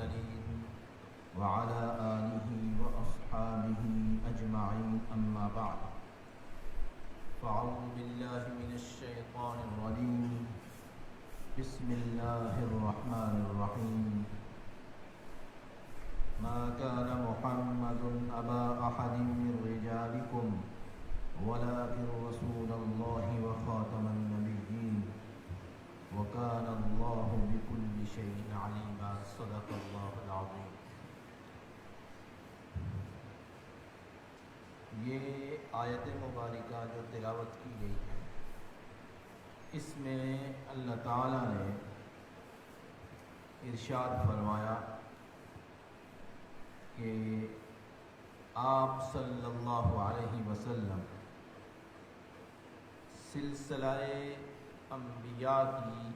المرسلين وعلى آله وأصحابه أجمعين أما بعد فأعوذ بالله من الشيطان الرجيم بسم الله الرحمن الرحيم ما كان محمد أبا أحد من رجالكم ولكن رسول الله وخاتم النبيين وكان الله بكل شيء عليما صدق الله العظيم۔ یہ آیت مبارکہ جو تلاوت کی گئی ہے، اس میں اللہ تعالیٰ نے ارشاد فرمایا کہ آپ صلی اللہ علیہ وسلم سلسلہ انبیاء کی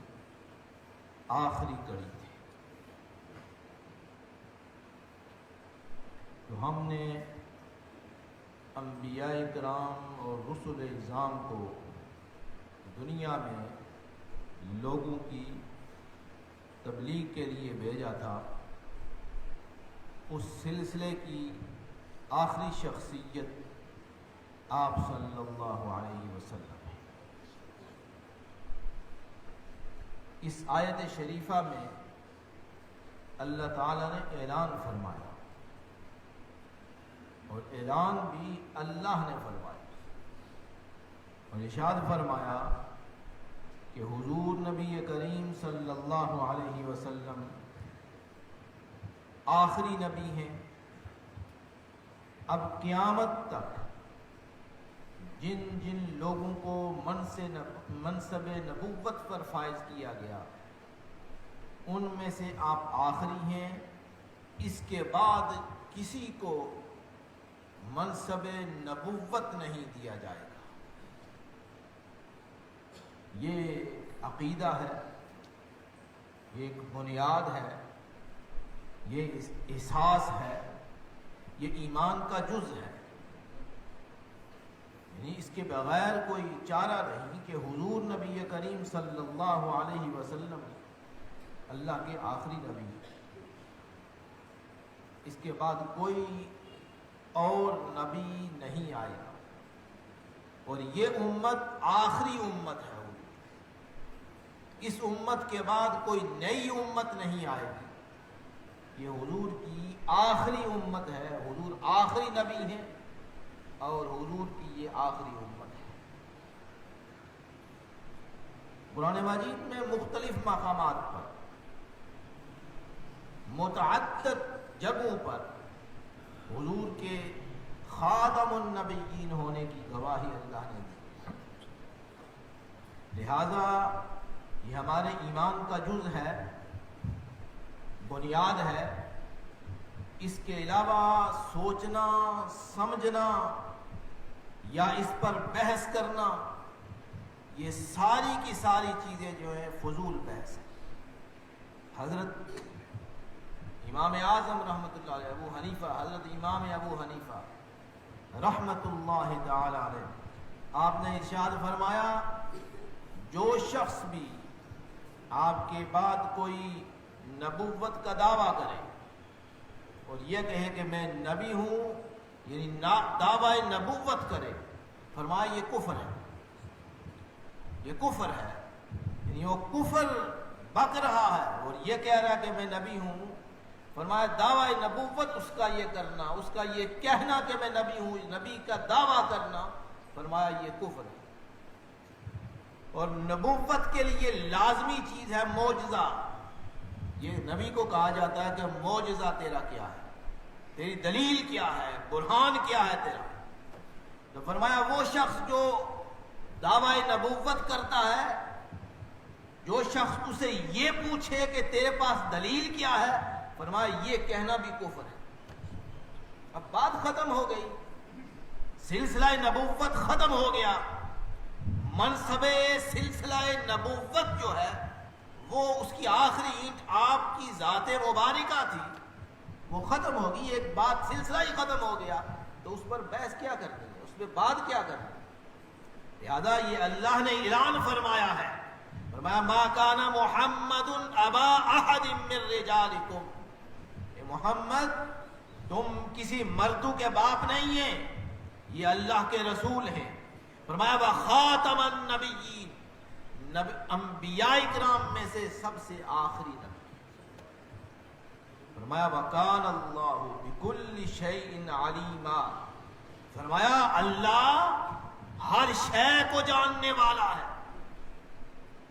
آخری کڑی تھے۔ تو ہم نے انبیاء کرام اور رسل اعظام کو دنیا میں لوگوں کی تبلیغ کے لیے بھیجا تھا۔ اس سلسلے کی آخری شخصیت آپ صلی اللہ علیہ وسلم ہے۔ اس آیت شریفہ میں اللہ تعالیٰ نے اعلان فرمایا، اور اعلان بھی اللہ نے فرمایا، اور ارشاد فرمایا کہ حضور نبی کریم صلی اللہ علیہ وسلم آخری نبی ہیں۔ اب قیامت تک جن جن لوگوں کو منصب نبوت پر فائز کیا گیا، ان میں سے آپ آخری ہیں۔ اس کے بعد کسی کو منصب نبوت نہیں دیا جائے گا۔ یہ عقیدہ ہے، یہ ایک بنیاد ہے، یہ احساس ہے، یہ ایمان کا جز ہے۔ یعنی اس کے بغیر کوئی چارہ نہیں کہ حضور نبی کریم صلی اللہ علیہ وسلم اللہ کے آخری نبی ہیں۔ اس کے بعد کوئی اور نبی نہیں آئے گا، اور یہ امت آخری امت ہے۔ اس امت کے بعد کوئی نئی امت نہیں آئے گی۔ یہ حضور کی آخری امت ہے، حضور آخری نبی ہیں، اور حضور کی یہ آخری امت ہے۔ قرآن مجید میں مختلف مقامات پر متعدد جگہوں پر حضور کے خاتم النبیین ہونے کی گواہی اللہ نے دی۔ لہذا یہ ہمارے ایمان کا جز ہے، بنیاد ہے۔ اس کے علاوہ سوچنا، سمجھنا یا اس پر بحث کرنا، یہ ساری کی ساری چیزیں جو ہیں فضول بحث ہیں۔ حضرت امام اعظم رحمۃ اللہ علیہ حضرت امام ابو حنیفہ رحمۃ اللہ تعالی علیہ، آپ نے ارشاد فرمایا، جو شخص بھی آپ کے بعد کوئی نبوت کا دعویٰ کرے اور یہ کہے کہ میں نبی ہوں، یعنی دعوی نبوت کرے، فرمایا یہ کفر ہے، یہ کفر ہے۔ یعنی وہ کفر بک رہا ہے اور یہ کہہ رہا ہے کہ میں نبی ہوں۔ فرمایا دعوی نبوت اس کا یہ کرنا، اس کا یہ کہنا کہ میں نبی ہوں، نبی کا دعویٰ کرنا، فرمایا یہ کفر ہے۔ اور نبوت کے لیے لازمی چیز ہے معجزہ۔ یہ نبی کو کہا جاتا ہے کہ معجزہ تیرا کیا ہے، تیری دلیل کیا ہے، برہان کیا ہے تیرا۔ تو فرمایا وہ شخص جو دعوی نبوت کرتا ہے، جو شخص اسے یہ پوچھے کہ تیرے پاس دلیل کیا ہے، فرمایا یہ کہنا بھی کفر ہے۔ اب بات ختم ہو گئی، سلسلہ نبوت ختم ہو گیا، منصب سلسلہ نبوت جو ہے وہ اس کی آخری اینٹ آپ کی ذات مبارکہ تھی، وہ ختم ہوگی۔ ایک بات سلسلہ ہی ختم ہو گیا تو اس پر بحث کیا کرتے ہیں، اس پہ بات کیا کرتے ہیں۔ لہذا یہ اللہ نے اعلان فرمایا ہے، فرمایا ما کان محمد ابا احد من رجالکم، محمد تم کسی مردو کے باپ نہیں ہیں، یہ اللہ کے رسول ہیں۔ فرمایا وخاتم النبیین، انبیاء کرام میں سے سب سے آخری نبی۔ فرمایا وکان اللہ بکل شیء علیما، فرمایا اللہ ہر شے کو جاننے والا ہے۔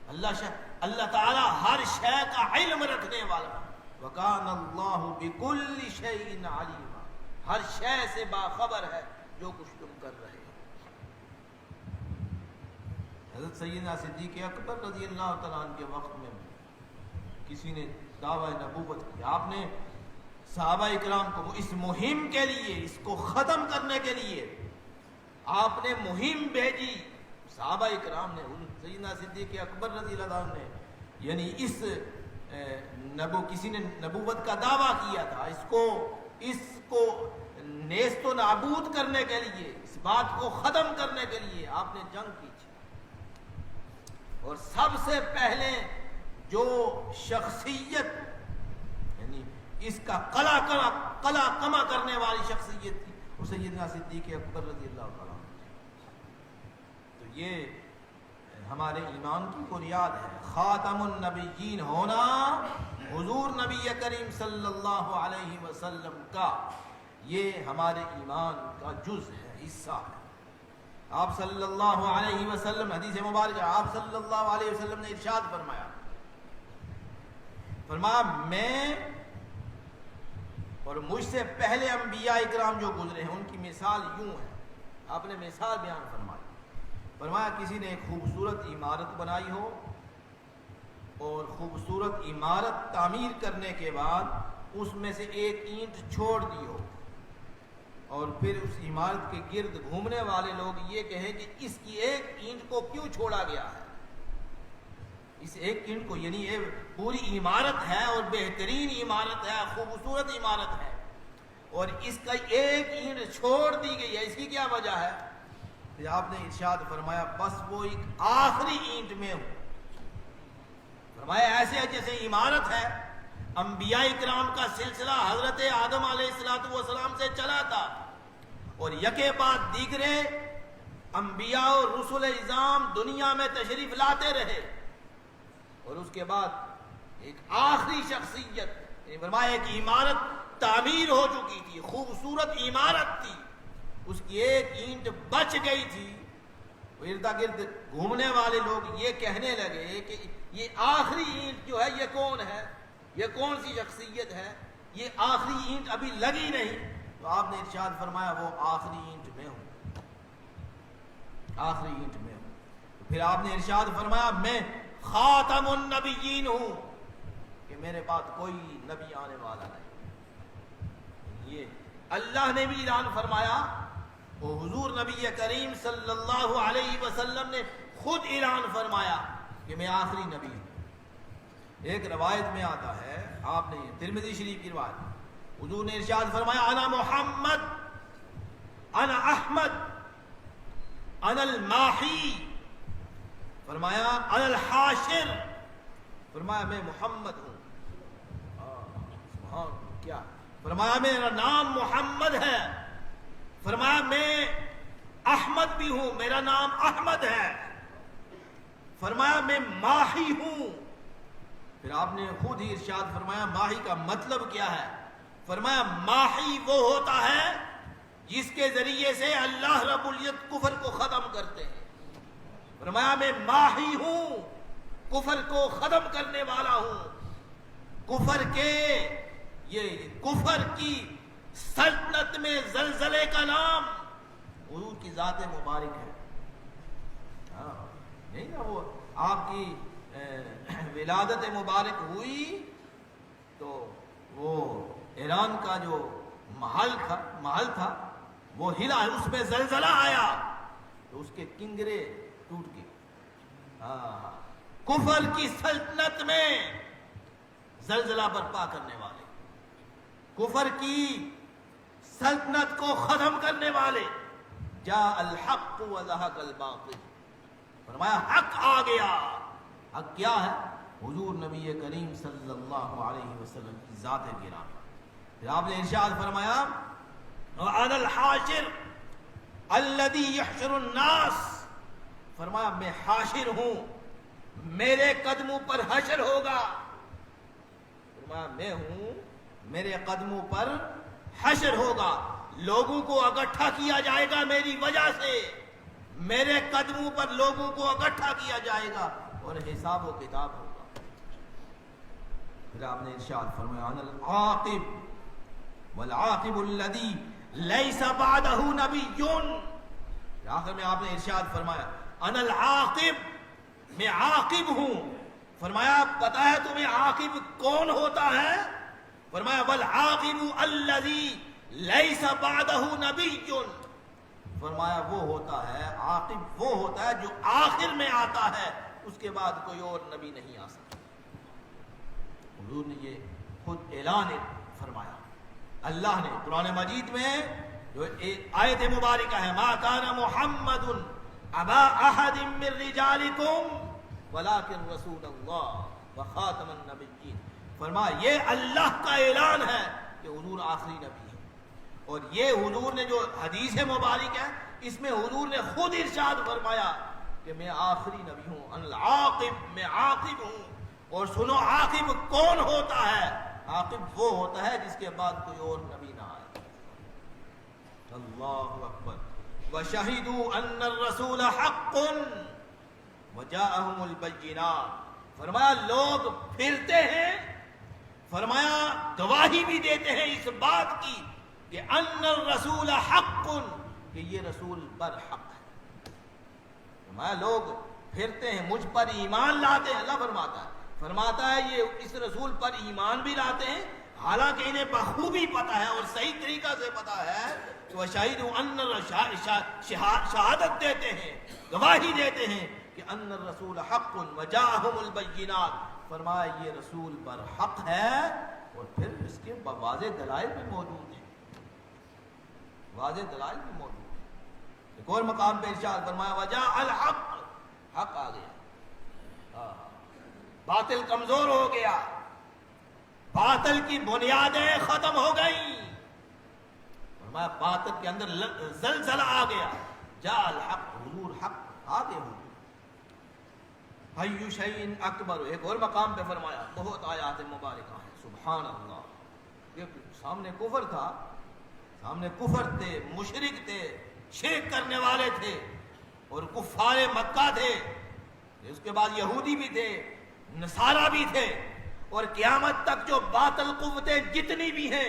اللہ تعالی ہر شے کا علم رکھنے والا ہے۔ وکان اللہ بکل شیء علیما، ہر شے سے باخبر ہے جو کچھ تم کر رہے ہو۔ حضرت سیدنا صدیق اکبر رضی اللہ تعالیٰ عنہ کے وقت میں کسی نے دعوی نبوت کیا، آپ نے صحابہ اکرام کو اس مہم کے لیے، اس کو ختم کرنے کے لیے آپ نے مہم بھیجی۔ صحابہ اکرام نے، سیدنا صدیق اکبر رضی اللہ عنہ نے، یعنی کسی نے نبوت کا دعویٰ کیا تھا، اس کو نیست و نابود کرنے کے لیے، اس بات کو ختم کرنے کے لیے آپ نے جنگ کی تھی۔ اور سب سے پہلے جو شخصیت، یعنی اس کا قلع کما کرنے والی شخصیت تھی، وہ سیدنا صدیق اکبر رضی اللہ تعالیٰ عنہ۔ تو یہ ہمارے ایمان کی بنیاد ہے، خاتم النبیین ہونا، حضور نبی کریم صلی اللہ علیہ وسلم کا، یہ ہمارے ایمان کا جز ہے، حصہ ہے۔ آپ صلی اللہ علیہ وسلم، حدیث مبارکہ، آپ صلی اللہ علیہ وسلم نے ارشاد فرمایا میں اور مجھ سے پہلے انبیاء اکرام جو گزرے ہیں ان کی مثال یوں ہے۔ آپ نے مثال بیان فرمایا کسی نے ایک خوبصورت عمارت بنائی ہو اور خوبصورت عمارت تعمیر کرنے کے بعد اس میں سے ایک اینٹ چھوڑ دی ہو، اور پھر اس عمارت کے گرد گھومنے والے لوگ یہ کہیں کہ اس کی ایک اینٹ کو کیوں چھوڑا گیا ہے، اس ایک اینٹ کو، یعنی یہ پوری عمارت ہے اور بہترین عمارت ہے، خوبصورت عمارت ہے، اور اس کا ایک اینٹ چھوڑ دی گئی ہے، اس کی کیا وجہ ہے؟ پھر آپ نے ارشاد فرمایا بس وہ ایک آخری اینٹ میں ہوں۔ فرمایا ایسے ہے جیسے عمارت ہے، انبیاء اکرام کا سلسلہ حضرت آدم علیہ السلام سے چلا تھا، اور یکے بعد دیگرے انبیاء اور رسول اعظام دنیا میں تشریف لاتے رہے، اور اس کے بعد ایک آخری شخصیت، فرمایا ایک عمارت تعمیر ہو چکی تھی، خوبصورت عمارت تھی، اس کی ایک اینٹ بچ گئی تھی۔ ارد گرد گھومنے والے لوگ یہ کہنے لگے کہ یہ آخری اینٹ جو ہے یہ کون ہے، یہ کون سی شخصیت ہے، یہ آخری اینٹ ابھی لگی نہیں۔ تو آپ نے ارشاد فرمایا وہ آخری اینٹ میں ہوں، آخری اینٹ میں ہوں۔ تو پھر آپ نے ارشاد فرمایا میں خاتم النبیین ہوں، کہ میرے بعد کوئی نبی آنے والا نہیں۔ یہ اللہ نے بھی اعلان فرمایا، وہ حضور نبی کریم صلی اللہ علیہ وسلم نے خود اعلان فرمایا کہ میں آخری نبی ہوں۔ ایک روایت میں آتا ہے، آپ نے ترمذی شریف کی روایت، حضور نے ارشاد فرمایا انا محمد انا احمد انا الماحی، فرمایا انا الحاشر، فرمایا میں محمد ہوں۔ سبحان کیا، فرمایا میرا نام محمد ہے، فرمایا میں احمد بھی ہوں، میرا نام احمد ہے، فرمایا میں ماحی ہوں۔ پھر آپ نے خود ہی ارشاد فرمایا ماحی کا مطلب کیا ہے؟ فرمایا ماحی وہ ہوتا ہے جس کے ذریعے سے اللہ رب العزت کفر کو ختم کرتے ہیں۔ فرمایا میں ماحی ہوں، کفر کو ختم کرنے والا ہوں، کفر کی سلطنت میں زلزلے کا نام حضور کی ذات مبارک ہے۔ نہیں نا، وہ آپ کی ولادت مبارک ہوئی تو وہ ایران کا جو محل تھا وہ ہلا، اس میں زلزلہ آیا تو اس کے کنگرے ٹوٹ گئے۔ کفر کی سلطنت میں زلزلہ برپا کرنے والے، کفر کی سلطنت کو ختم کرنے والے، جاء الحق وزهق الباطل، فرمایا حق آ گیا۔ حق کیا ہے؟ حضور نبی کریم صلی اللہ علیہ وسلم کی ذات گرامی۔ پھر آپ نے ارشاد فرمایا وَأَنَا الْحَاشِرُ الَّذِي يَحْشُرُ النَّاسِ، فرمایا میں حاشر ہوں، میرے قدموں پر حشر ہوگا. فرمایا میں ہوں، میرے قدموں پر حشر ہوگا، لوگوں کو اکٹھا کیا جائے گا میری وجہ سے، میرے قدموں پر لوگوں کو اکٹھا کیا جائے گا اور حساب و کتاب ہوگا. پھر آپ نے ارشاد فرمایا انا العاقب والعاقب الذی لیس بعدہ نبی. آخر میں آپ نے ارشاد فرمایا انا العاقب، میں عاقب ہوں. فرمایا پتہ ہے تمہیں عاقب کون ہوتا ہے؟ فرمایا والعاقب الذی لیس بعدہ نبی. فرمایا وہ ہوتا ہے، عاقب وہ ہوتا ہے جو آخر میں آتا ہے، اس کے بعد کوئی اور نبی نہیں آ سکتا. حضور نے یہ خود اعلان فرمایا. اللہ نے قرآن مجید میں جو آیت مبارکہ ہے ما کان محمد ابا احد من رجالکم ولکن رسول اللہ وخاتم النبیین. فرمایا یہ اللہ کا اعلان ہے کہ حضور آخری نبی ہے. اور یہ حضور نے جو حدیث مبارک ہے اس میں حضور نے خود ارشاد فرمایا کہ میں آخری نبی ہوں، العاقب، میں عاقب ہوں. اور سنو عاقب کون ہوتا ہے؟ عاقب وہ ہوتا ہے جس کے بعد کوئی اور نبی نہ آئے. اللہ اکبر. وَشَهِدُوا أَنَّ الرَّسُولَ حَقٌّ وَجَاءَهُمُ الْبَيِّنَاتُ. فرمایا لوگ پھرتے ہیں، فرمایا گواہی بھی دیتے ہیں اس بات کی کہ ان الرسول حق، کہ یہ رسول پر حق ہے. فرمایا لوگ پھرتے ہیں، مجھ پر ایمان لاتے ہیں. اللہ فرماتا ہے یہ اس رسول پر ایمان بھی لاتے ہیں حالانکہ انہیں بخوبی پتہ ہے اور صحیح طریقہ سے پتہ ہے کہ وہ شہادت دیتے ہیں، گواہی دیتے ہیں کہ ان الرسول حق وجاءہم البینات. فرمایا یہ رسول پر حق ہے اور پھر اس کے واضح دلائل بھی موجود ہیں، واضح دلائل بھی موجود ہیں. ایک اور مقام پہ ارشاد فرمایا وجاء الحق، حق آ گیا، باطل کمزور ہو گیا، باطل کی بنیادیں ختم ہو گئیں. فرمایا باطل کے اندر زلزلہ آ گیا. جاء الحق، حضور حق آ گئے. حی شیء اکبر. ایک اور مقام پہ فرمایا، بہت آیات مبارکہ ہیں، سبحان اللہ. یہ سامنے کفر تھا، سامنے کفر تھے، مشرک تھے، شرک کرنے والے تھے اور کفار مکہ تھے. اس کے بعد یہودی بھی تھے، نصارہ بھی تھے، اور قیامت تک جو باطل قوتیں جتنی بھی ہیں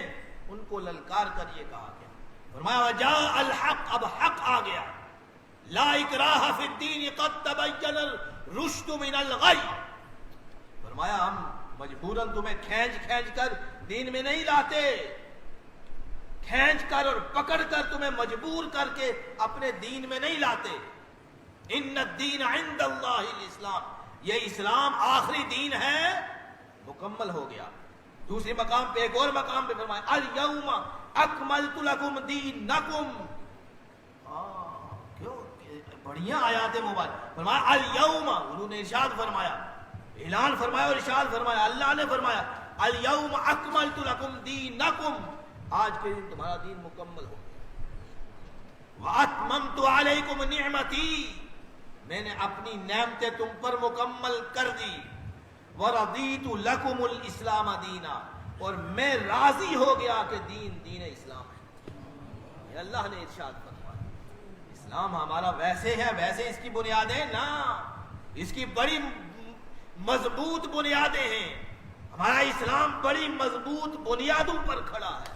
ان کو للکار کر یہ کہا گیا. فرمایا وجاء الحق، اب حق آ گیا. لا اکراہ فی الدین قد تبین الرشد من الغی. فرمایا ہم مجبوراً تمہیں کھینچ کر دین میں نہیں لاتے، کھینچ کر اور پکڑ کر تمہیں مجبور کر کے اپنے دین میں نہیں لاتے. ان الدین عند اللہ الاسلام، یہ اسلام آخری دین ہے، مکمل ہو گیا. دوسری مقام پہ، ایک اور مقام پہ فرمایا الیوم اکملت لکم دینکم. کیوں بڑھیا آیات مبارک. فرمایا الیوم، حضور نے ارشاد فرمایا، اعلان فرمایا اور ارشاد فرمایا، اللہ نے فرمایا الیوم اکملت لکم دینکم، آج کے دن تمہارا دین مکمل ہو گیا. واتممت علیکم نعمتی، میں نے اپنی نعمتیں تم پر مکمل کر دی. وَرَضِيتُ لَكُمُ الْإِسْلَامَ دِينًا، اور میں راضی ہو گیا کہ دین اسلام ہے. یہ اللہ نے ارشاد فرمایا. اسلام ہمارا ویسے ہے، ویسے اس کی بنیادیں نہ، اس کی بڑی مضبوط بنیادیں ہیں. ہمارا اسلام بڑی مضبوط بنیادوں پر کھڑا ہے.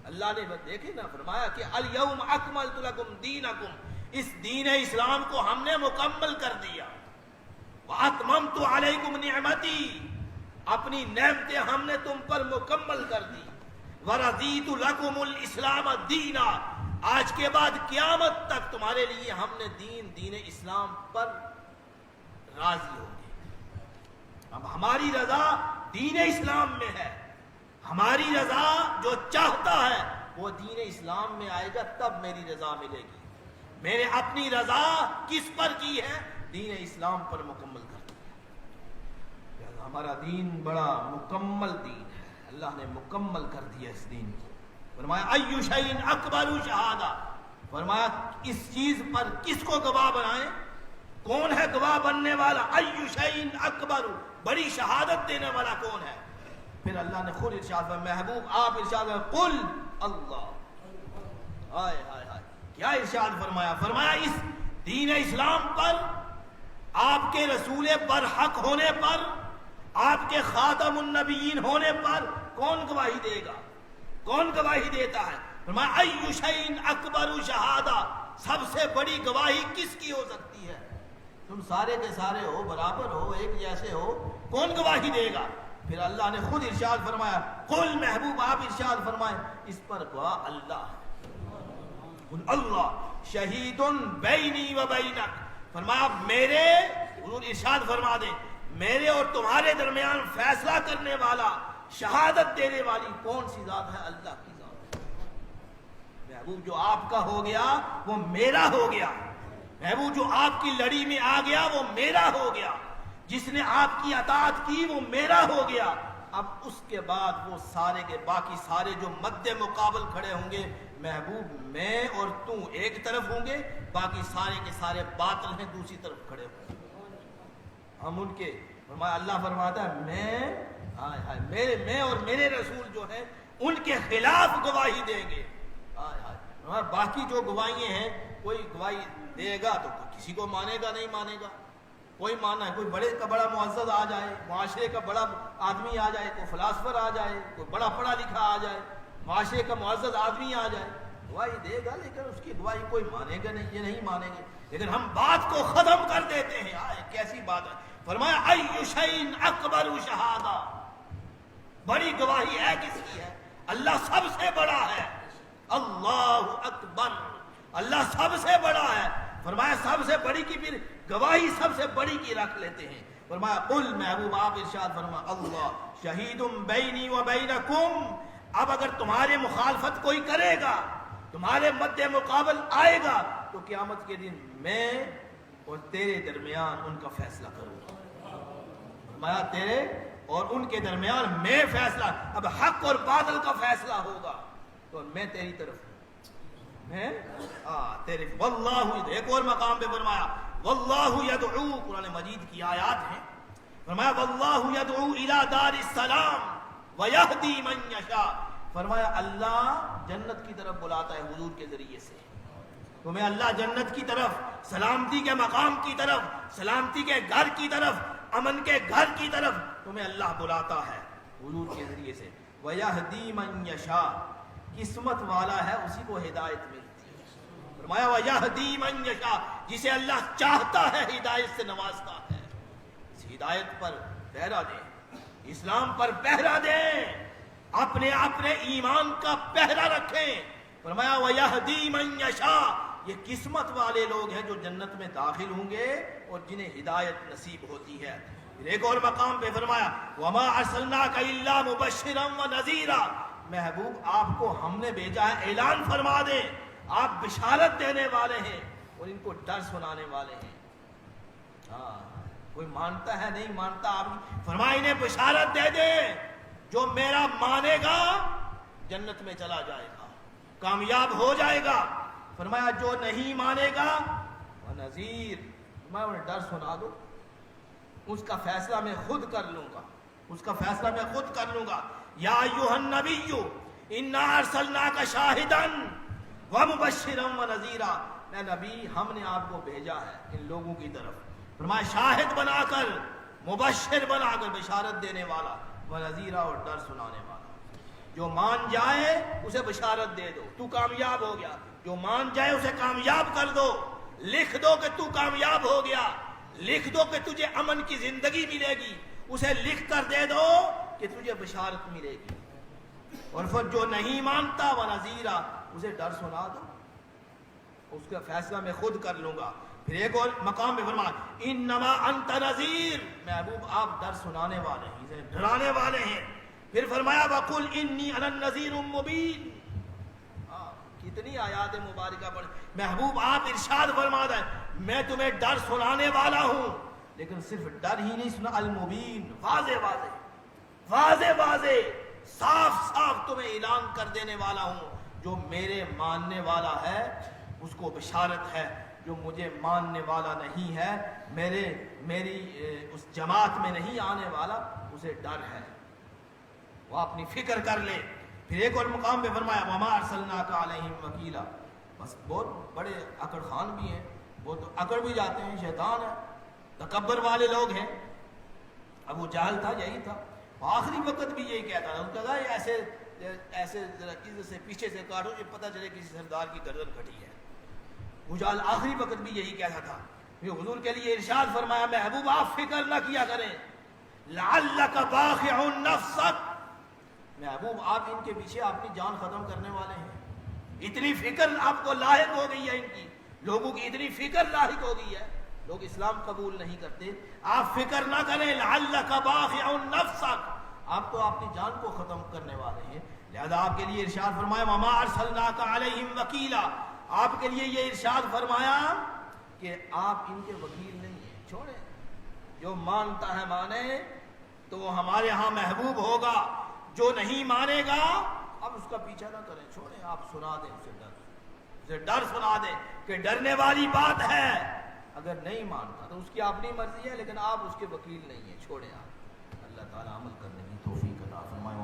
اللہ نے دیکھے نا، فرمایا کہ الیوم اکملت لکم دینکم، اس دین اسلام کو ہم نے مکمل کر دیا. واتممت علیکم نعمتی، اپنی نعمتیں ہم نے تم پر مکمل کر دی. ورضیت لکم الاسلام دینا، آج کے بعد قیامت تک تمہارے لیے ہم نے دین اسلام پر راضی ہو گئے. اب ہماری رضا دین اسلام میں ہے. ہماری رضا جو چاہتا ہے وہ دین اسلام میں آئے گا، تب میری رضا ملے گی. میں نے اپنی رضا کس پر کی ہے؟ دین اسلام پر مکمل کر دیا. ہمارا دین بڑا مکمل دین ہے. اللہ نے مکمل کر دیا اس دین کو. فرمایا ایو شیء اکبر شہادہ, فرمایا اس چیز پر کس کو گواہ بنائیں, کون ہے گواہ بننے والا, ایو شیء اکبر, بڑی شہادت دینے والا کون ہے. پھر اللہ نے خود ارشاد فرمایا, محبوب آپ ارشاد فرمایا قل اللہ. ہائے ہائے ہائے, کیا ارشاد فرمایا, فرمایا اس دین اسلام پر, آپ کے رسول برحق ہونے پر, آپ کے خاتم النبیین ہونے پر کون گواہی دے گا, کون گواہی دیتا ہے. فرمایا ایو شیء اکبر شہادہ, سب سے بڑی گواہی کس کی ہو سکتی ہے, تم سارے کے سارے ہو, برابر ہو, ایک جیسے ہو, کون گواہی دے گا. پھر اللہ نے خود ارشاد فرمایا قل, محبوب آپ ارشاد فرمائیں اس پر گواہ اللہ ہے. اللہ شہید بینی و بینک, فرمایا میرے, حضور ارشاد فرما دیں میرے اور تمہارے درمیان فیصلہ کرنے والا, شہادت دینے والی کون سی ذات ہے, اللہ کی ذات. محبوب جو آپ کا ہو گیا وہ میرا ہو گیا, محبوب جو آپ کی لڑی میں آ گیا وہ میرا ہو گیا, جس نے آپ کی اطاعت کی وہ میرا ہو گیا. اب اس کے بعد وہ سارے کے باقی سارے جو مد مقابل کھڑے ہوں گے, محبوب میں اور تو ایک طرف ہوں گے, باقی سارے کے سارے باطل ہیں دوسری طرف کھڑے ہوں گے. ہم ان کے, فرمایا اللہ فرماتا ہے میں اور میرے رسول جو ہیں ان کے خلاف گواہی دیں گے. باقی جو گواہیاں ہیں, کوئی گواہی دے گا تو کسی کو مانے گا نہیں مانے گا, کوئی مانا ہے, کوئی بڑے کا بڑا معزز آ جائے, معاشرے کا بڑا آدمی آ جائے, کوئی فلاسفر آ جائے, کوئی بڑا پڑھا لکھا آ جائے, معاشرے کا معزز آدمی آ جائے, گواہی دے گا, لیکن اس کی گواہی کوئی مانے گا نہیں, یہ نہیں مانیں گے. لیکن ہم بات کو ختم کر دیتے ہیں. کیسی بات ہے, فرمایا ایو شیء اکبر شہادہ, بڑی گواہی ہے کس کی ہے, اللہ سب سے بڑا ہے. اللہ اکبر, اللہ سب سے بڑا ہے. فرمایا سب سے بڑی کی پھر گواہی سب سے بڑی کی رکھ لیتے ہیں. فرمایا قل, محبوب آپ ارشاد فرما اللہ شہید بینی و بینکم, اب اگر تمہارے مخالفت کوئی کرے گا, تمہارے مد مقابل آئے گا, تو قیامت کے دن میں اور تیرے درمیان ان کا فیصلہ کروں گا. فرمایا تیرے اور ان کے درمیان میں فیصلہ, اب حق اور باطل کا فیصلہ ہوگا تو میں تیری طرف ہوں, میں تیرے. واللہ, ایک اور مقام پہ فرمایا واللہ یدعو, قرآن مجید کی آیات ہیں, فرمایا واللہ یدعو الی دار السلام ویہدی من یشاء. فرمایا اللہ جنت کی طرف بلاتا ہے حضور کے ذریعے سے, تمہیں اللہ جنت کی طرف, سلامتی کے مقام کی طرف, سلامتی کے گھر کی طرف, امن کے گھر کی طرف تمہیں اللہ بلاتا ہے حضور کے ذریعے سے. وَيَهْدِي مَن يَشَاءُ, قسمت والا ہے اسی کو ہدایت ملتی ہے. فرمایا وَيَهْدِي مَن يَشَاءُ, جسے اللہ چاہتا ہے ہدایت سے نوازتا ہے. اس ہدایت پر پہرا دیں, اسلام پر پہرا دیں, اپنے ایمان کا پہرا رکھیں. فرمایا وَيَهْدِي مَن يَشَاءُ, یہ قسمت والے لوگ ہیں جو جنت میں داخل ہوں گے اور جنہیں ہدایت نصیب ہوتی ہے. ایک اور مقام پہ فرمایا وَمَا أَرْسَلْنَاكَ إِلَّا مُبَشِّرًا وَنَذِيرًا, محبوب آپ کو ہم نے بھیجا ہے اعلان فرما دیں, آپ بشارت دینے والے ہیں اور ان کو ڈر سنانے والے ہیں. کوئی مانتا ہے نہیں مانتا, آپ فرمایا انہیں بشارت دے دیں, جو میرا مانے گا جنت میں چلا جائے گا, کامیاب ہو جائے گا. فرمایا جو نہیں مانے گا وَنَذِيرٌ, میں انہیں ڈر سنا دو, اس کا فیصلہ میں خود کر لوں گا, اس کا فیصلہ میں خود کر لوں گا. یا ایھا النبی انا ارسلناک شاہدا ومبشرا ونذیرا, اے نبی ہم نے آپ کو بھیجا ہے ان لوگوں کی طرف, فرمایا شاہد بنا کر, مبشر بنا کر, بشارت دینے والا, ونذیرا اور ڈر سنانے والا. جو مان جائے اسے بشارت دے دو, تو کامیاب ہو گیا. جو مان جائے اسے کامیاب کر دو, لکھ دو کہ تو کامیاب ہو گیا, لکھ دو کہ تجھے امن کی زندگی ملے گی, اسے لکھ کر دے دو کہ تجھے بشارت ملے گی. اور پھر جو نہیں مانتا وَنَذِيرًا, اسے ڈر سنا دو, اس کا فیصلہ میں خود کر لوں گا. پھر ایک اور مقام میں فرمایا انما انت نذیر, محبوب آپ ڈر سنانے والے ہیں, ڈرانے والے ہیں. پھر فرمایا وَقُلْ إِنِّي أَنَا النَّذِيرُ الْمُبِينُ. کتنی آیات مبارکہ پڑھ, محبوب آپ ارشاد فرما دیں میں تمہیں ڈر سنانے والا ہوں, لیکن صرف ڈر ہی نہیں سنا, المبین, واضح واضح, واضح واضح, صاف صاف تمہیں اعلان کر دینے والا ہوں، جو میرے ماننے والا ہے اس کو بشارت ہے، جو مجھے ماننے والا نہیں ہے، میری اس جماعت میں نہیں آنے والا، اسے ڈر ہے، وہ اپنی فکر کر لے۔ پھر ایک اور مقام پہ فرمایا وَمَا أَرْسَلْنَاكَ عَلَيْهِمْ وَكِيلًا، بس بہت بڑے اکڑ خان بھی ہیں، وہ تو اکڑ بھی جاتے ہیں، شیطان ہے، تکبر والے لوگ ہیں۔ ابو جہل تھا، یہی تھا، آخری وقت بھی یہی کہتا تھا، کہا ایسے ذرا ادھر سے پیچھے سے کاٹو یہ پتہ چلے کسی سردار کی گردن کٹی ہے۔ ابو جہل آخری وقت بھی یہی کہتا تھا۔ پھر حضور کے لیے ارشاد فرمایا محبوب آپ فکر نہ کیا کریں، لعلک باخع نفسک، محبوب آپ ان کے پیچھے اپنی جان ختم کرنے والے ہیں، اتنی فکر آپ کو لاحق ہو گئی ہے، ان کی لوگوں کی اتنی فکر لاحق ہو گئی ہے، لوگ اسلام قبول نہیں کرتے، آپ فکر نہ کریں، لعلک باخع نفسک، آپ تو اپنی جان کو ختم کرنے والے ہیں، لہذا آپ کے لیے ارشاد فرمایا وما ارسلناک علیہم وکیلا، آپ کے لیے یہ ارشاد فرمایا کہ آپ ان کے وکیل نہیں ہیں، چھوڑیں، جو مانتا ہے مانے تو وہ ہمارے ہاں محبوب ہوگا، جو نہیں مانے گا اب اس کا پیچھا نہ کریں، چھوڑیں، آپ سنا دیں اسے ڈر سنا دیں کہ ڈرنے والی بات ہے، اگر نہیں مانتا تو اس کی اپنی مرضی ہے، لیکن آپ اس کے وکیل نہیں ہیں، چھوڑیں آپ۔ اللہ تعالیٰ عمل کرنے کی توفیق عطا فرمائے۔